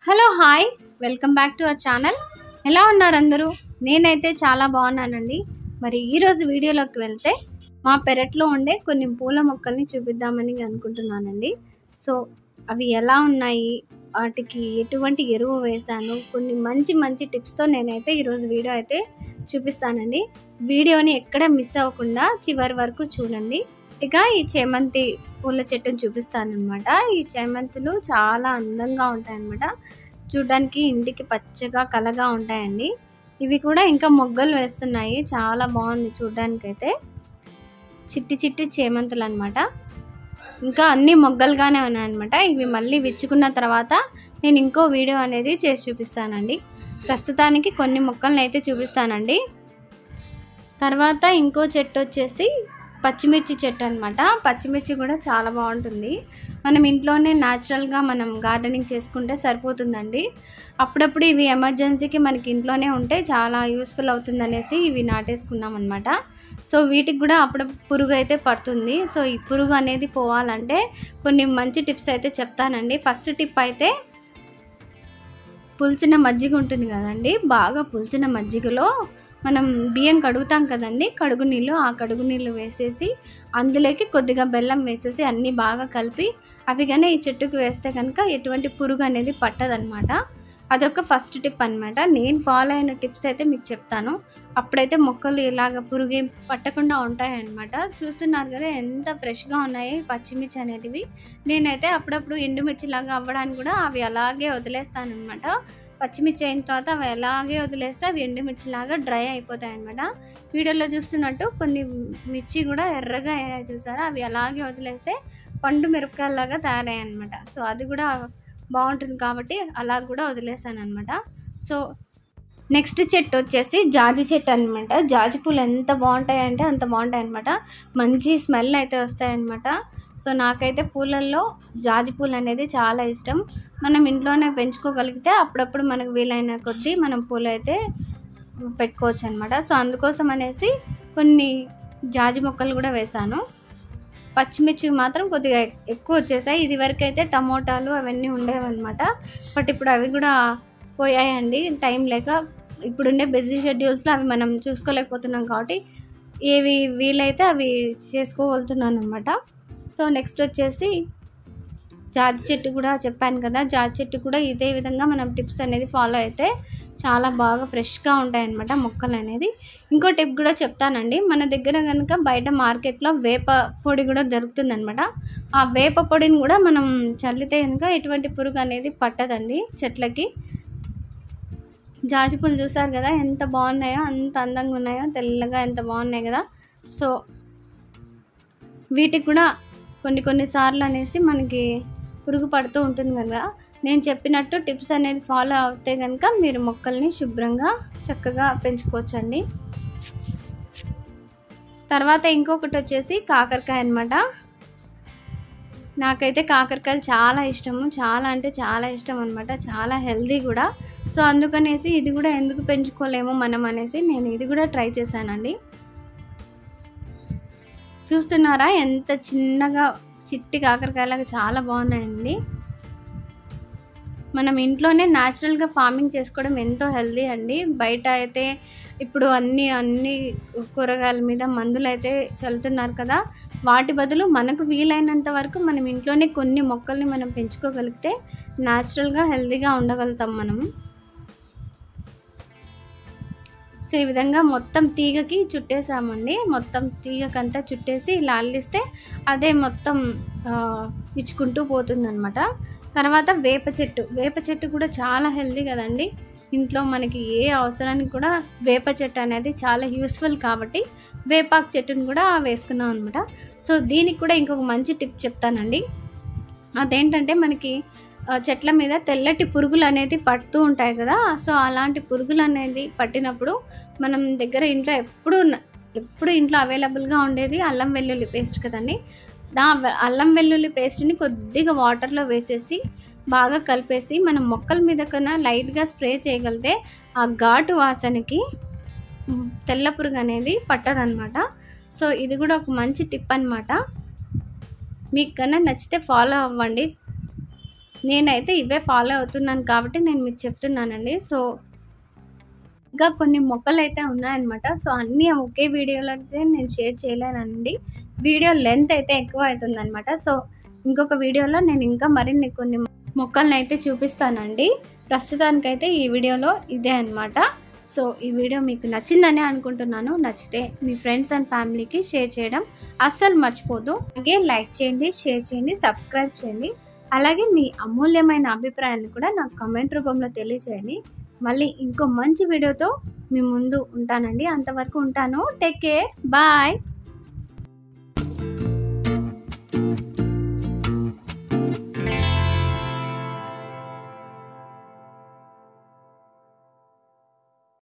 Hello hi welcome back to our channel. ఎలా ఉన్నారు అందరూ? నేనైతే చాలా బాగున్నానండి. మరి ఈరోజు వీడియోలోకి వెళ్తే మా పెరట్లో ఉండే కొన్ని పూల మొక్కల్ని చూపిద్దామని అనుకుంటున్నానండి. సో అవి ఎలా ఉన్నాయి, వాటికి ఎటువంటి ఎరువు వేశాను, కొన్ని మంచి మంచి టిప్స్తో నేనైతే ఈరోజు వీడియో అయితే చూపిస్తానండి. వీడియోని ఎక్కడ మిస్ అవ్వకుండా చివరి వరకు చూడండి. ఇక ఈ చేమంతి పూల చెట్టును చూపిస్తానన్నమాట. ఈ చేమంతులు చాలా అందంగా ఉంటాయన్నమాట. చూడడానికి ఇంటికి పచ్చగా కలగా ఉంటాయండి. ఇవి కూడా ఇంకా మొగ్గలు వేస్తున్నాయి. చాలా బాగుంది చూడడానికైతే. చిట్టి చిట్టి చేమంతులు అనమాట. ఇంకా అన్ని మొగ్గలుగానే ఉన్నాయన్నమాట. ఇవి మళ్ళీ విచ్చుకున్న తర్వాత నేను ఇంకో వీడియో అనేది చేసి చూపిస్తానండి. ప్రస్తుతానికి కొన్ని మొక్కలను అయితే చూపిస్తానండి. తర్వాత ఇంకో చెట్టు వచ్చేసి పచ్చిమిర్చి చెట్టు అనమాట. పచ్చిమిర్చి కూడా చాలా బాగుంటుంది. మనం ఇంట్లోనే న్యాచురల్గా మనం గార్డెనింగ్ చేసుకుంటే సరిపోతుందండి. అప్పుడప్పుడు ఇవి ఎమర్జెన్సీకి మనకి ఇంట్లోనే ఉంటే చాలా యూస్ఫుల్ అవుతుంది అనేసి ఇవి నాటేసుకున్నాం అనమాట. సో వీటికి కూడా అప్పుడు పురుగు అయితే పడుతుంది. సో ఈ పురుగు అనేది పోవాలంటే కొన్ని మంచి టిప్స్ అయితే చెప్తానండి. ఫస్ట్ టిప్ అయితే పులిసిన మజ్జిగ ఉంటుంది కదండి. బాగా పులిసిన మజ్జిగలో మనం బియ్యం కడుగుతాం కదండి, కడుగు నీళ్ళు, ఆ కడుగు నీళ్ళు వేసేసి అందులోకి కొద్దిగా బెల్లం వేసేసి అన్నీ బాగా కలిపి అవి కానీ ఈ చెట్టుకు వేస్తే కనుక ఎటువంటి పురుగు అనేది పట్టదనమాట. అదొక ఫస్ట్ టిప్ అనమాట. నేను ఫాలో అయిన టిప్స్ అయితే మీకు చెప్తాను. అప్పుడైతే మొక్కలు ఇలాగ పురుగు పట్టకుండా ఉంటాయన్నమాట. చూస్తున్నారు కదా ఎంత ఫ్రెష్గా ఉన్నాయి పచ్చిమిర్చి అనేటివి. నేనైతే అప్పుడప్పుడు ఎండుమిర్చి లాగా అవ్వడానికి కూడా అవి అలాగే వదిలేస్తాను అనమాట. పచ్చిమిర్చి అయిన తర్వాత అవి అలాగే వదిలేస్తే అవి ఎండుమిర్చిలాగా డ్రై అయిపోతాయి అన్నమాట. వీడియోలో చూస్తున్నట్టు కొన్ని మిర్చి కూడా ఎర్రగా అయ్యాయి చూసారా, అవి అలాగే వదిలేస్తే పండు మిరపకాయలాగా తయారయ్యాయి అనమాట. సో అది కూడా బాగుంటుంది కాబట్టి అలా కూడా వదిలేసాను అనమాట. సో నెక్స్ట్ చెట్టు వచ్చేసి జాజి చెట్టు అనమాట. జాజి పూలు ఎంత బాగుంటాయంటే అంత బాగుంటాయి అనమాట. మంచి స్మెల్ అయితే వస్తాయన్నమాట. సో నాకైతే పూలల్లో జాజి పూలు అనేది చాలా ఇష్టం. మనం ఇంట్లోనే పెంచుకోగలిగితే అప్పుడప్పుడు మనకు వీలైన కొద్దీ మనం పూలు అయితే పెట్టుకోవచ్చు అనమాట. సో అందుకోసం అనేసి కొన్ని జాజి మొక్కలు కూడా వేశాను. పచ్చిమిర్చి మాత్రం కొద్దిగా ఎక్కువ వచ్చేసాయి. ఇది వరకు అయితే టమోటాలు అవన్నీ ఉండేవన్నమాట. బట్ ఇప్పుడు అవి కూడా పోయాయండి టైం లేక. ఇప్పుడుండే బిజీ షెడ్యూల్స్లో అవి మనం చూసుకోలేకపోతున్నాం కాబట్టి ఏవి వీలైతే అవి చేసుకోగలుగుతున్నాను అనమాట. సో నెక్స్ట్ వచ్చేసి జాజి చెట్టు కూడా చెప్పాను కదా, జాజి చెట్టు కూడా ఇదే విధంగా మనం టిప్స్ అనేది ఫాలో అయితే చాలా బాగా ఫ్రెష్గా ఉంటాయన్నమాట మొక్కలు అనేది. ఇంకో టిప్ కూడా చెప్తానండి. మన దగ్గర కనుక బయట మార్కెట్లో వేప పొడి కూడా దొరుకుతుందనమాట. ఆ వేప పొడిని కూడా మనం చల్లితే కనుక ఎటువంటి పురుగు అనేది పట్టదండి చెట్లకి. జాజి పూలు చూసారు కదా ఎంత బాగున్నాయో, అంత అందంగా ఉన్నాయో, తెల్లగా ఎంత బాగున్నాయి కదా. సో వీటికి కూడా కొన్నిసార్లు అనేసి మనకి పురుగు పడుతూ ఉంటుంది కదా. నేను చెప్పినట్టు టిప్స్ అనేది ఫాలో అవుతే కనుక మీరు మొక్కల్ని శుభ్రంగా చక్కగా పెంచుకోవచ్చండి. తర్వాత ఇంకొకటి వచ్చేసి కాకరకాయ అనమాట. నాకైతే కాకరకాయలు చాలా ఇష్టము, చాలా అంటే చాలా ఇష్టం అనమాట. చాలా హెల్దీ కూడా. సో అందుకనేసి ఇది కూడా ఎందుకు పెంచుకోలేము మనం అనేసి నేను ఇది కూడా ట్రై చేశానండి. చూస్తున్నారా ఎంత చిన్నగా చిట్టి కాకరకాయలాగా చాలా బాగున్నాయండి. మనం ఇంట్లోనే న్యాచురల్గా ఫార్మింగ్ చేసుకోవడం ఎంతో హెల్దీ అండి. బయట అయితే ఇప్పుడు అన్ని కూరగాయల మీద మందులు అయితే చల్లుతున్నారు కదా. వాటి బదులు మనకు వీలైనంత వరకు మనం ఇంట్లోనే కొన్ని మొక్కల్ని మనం పెంచుకోగలిగితే న్యాచురల్గా హెల్దీగా ఉండగలుగుతాం మనము. సో ఈ విధంగా మొత్తం తీగకి చుట్టేసామండి. మొత్తం తీగకంతా చుట్టేసి ఇలా అల్లిస్తే అదే మొత్తం విచ్చుకుంటూ పోతుందన్నమాట. తర్వాత వేప చెట్టు కూడా చాలా హెల్దీ కదండి. ఇంట్లో మనకి ఏ అవసరానికి కూడా వేప చెట్టు అనేది చాలా యూస్ఫుల్ కాబట్టి వేపాకు చెట్టును కూడా వేసుకున్నాం అనమాట. సో దీనికి కూడా ఇంకొక మంచి టిప్ చెప్తానండి. అదేంటంటే మనకి చెట్ల మీద తెల్లటి పురుగులు అనేది పడుతూ ఉంటాయి కదా. సో అలాంటి పురుగులు అనేది పట్టినప్పుడు మనం దగ్గర ఇంట్లో ఎప్పుడు ఇంట్లో అవైలబుల్గా ఉండేది అల్లం వెల్లుల్లి పేస్ట్ కదండి. అల్లం వెల్లుల్లి పేస్ట్ని కొద్దిగా వాటర్లో వేసేసి బాగా కలిపేసి మనం మొక్కల మీద కన్నా లైట్గా స్ప్రే చేయగలిగితే ఆ ఘాటు వాసనకి తెల్ల పురుగు అనేది పట్టదనమాట. సో ఇది కూడా ఒక మంచి టిప్ అనమాట. మీకు కన్నా నచ్చితే ఫాలో అవ్వండి. నేనైతే ఇవే ఫాలో అవుతున్నాను కాబట్టి నేను మీకు చెప్తున్నానండి. సో ఇంకా కొన్ని మొక్కలైతే ఉన్నాయన్నమాట. సో అన్నీ ఒకే వీడియోలో అయితే నేను షేర్ చేయలేనండి. వీడియో లెంత్ అయితే ఎక్కువ అవుతుందన్నమాట. సో ఇంకొక వీడియోలో నేను ఇంకా మరిన్ని కొన్ని మొక్కలనైతే చూపిస్తానండి. ప్రస్తుతానికైతే ఈ వీడియోలో ఇదే అన్నమాట. సో ఈ వీడియో మీకు నచ్చిందని అనుకుంటున్నాను. నచ్చితే మీ ఫ్రెండ్స్ అండ్ ఫ్యామిలీకి షేర్ చేయడం అస్సలు మర్చిపోద్దు. అలాగే లైక్ చేయండి, షేర్ చేయండి, సబ్స్క్రైబ్ చేయండి. అలాగే మీ అమూల్యమైన అభిప్రాయాన్ని కూడా నాకు కామెంట్ రూపంలో తెలియజేయండి. మళ్ళీ ఇంకో మంచి వీడియోతో మీ ముందు ఉంటానండి. అంతవరకు ఉంటాను. Take care. బాయ్.